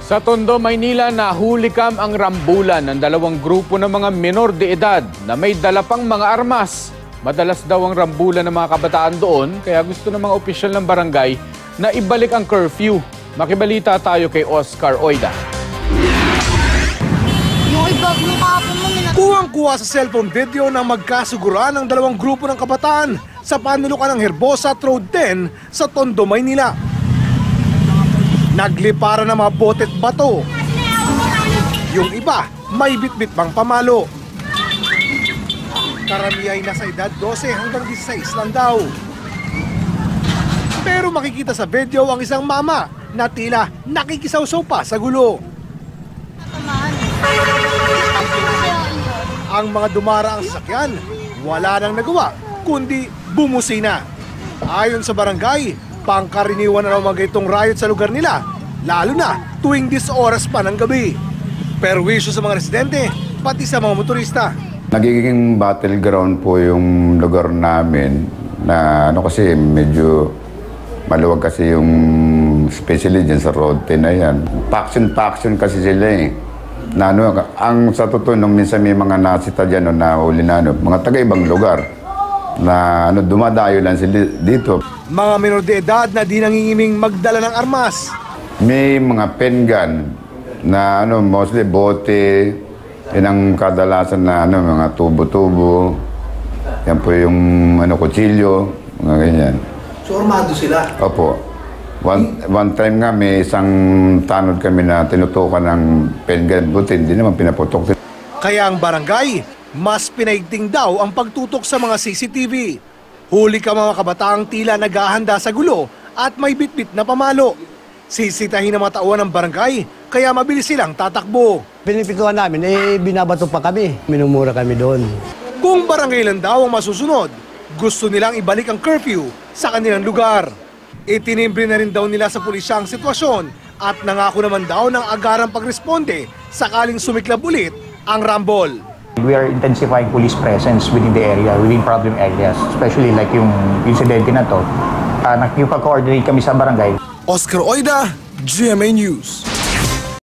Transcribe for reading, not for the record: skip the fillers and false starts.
Sa Tondo, Maynila, nahulikam ang rambulan ng dalawang grupo ng mga menor de edad na may dala pang mga armas. Madalas daw ang rambulan ng mga kabataan doon, kaya gusto ng mga opisyal ng barangay na ibalik ang curfew. Makibalita tayo kay Oscar Oida. Kuwang-kuwa sa cellphone video na magkasuguran ng dalawang grupo ng kabataan sa panulukan ng Herbosa Road 10 sa Tondo, Maynila. Nagliparan ng mga bote't bato. Yung iba, may bitbit pang pamalo. Karamihay na sa edad 12 hanggang 16 lang daw. Pero makikita sa video ang isang mama na tila nakikisawsaw pa sa gulo. Ang mga dumaraang sasakyan, wala nang nagawa, kundi bumusina. Ayon sa barangay, pangkaraniwan na raw mga itong riot sa lugar nila, lalo na tuwing 10 oras pa ng gabi. Perwisyo sa mga residente, pati sa mga motorista. Nagiging battleground po yung lugar namin na kasi medyo maluwag kasi yung especially dyan sa road 10 na yan. Faction kasi sila eh. Na ang sa totoo nung minsan may mga nasita dyan na huli na mga taga-ibang lugar na dumadayo lang sila dito. Mga menor de edad na di nangingiming magdala ng armas. May mga pen gun na mostly bote, yan ang kadalasan na mga tubo-tubo. Yan po yung kutsilyo, mga ganyan. So armado sila? Opo. One time nga may isang tanod kami na tinutukan ng pen gun, buti hindi naman pinaputok. Kaya ang barangay, mas pinaigting daw ang pagtutok sa mga CCTV. Huli ka mga kabataang tila naghahanda sa gulo at may bitbit na pamalo. Sisitahin ng mga tauhan ng barangay, kaya mabilis silang tatakbo. Pinipikuhan namin, binabato pa kami. Minumura kami doon. Kung barangay lang daw ang masusunod, gusto nilang ibalik ang curfew sa kanilang lugar. Itinimbre na rin daw nila sa pulisya ang sitwasyon at nangako naman daw ng agarang pagresponde sakaling sumiklab ulit ang rambol. We are intensifying police presence within the area, within problem areas, especially like yung insidente na to. Nakipag-coordinate kami sa barangay. Oscar Oida, GMA News.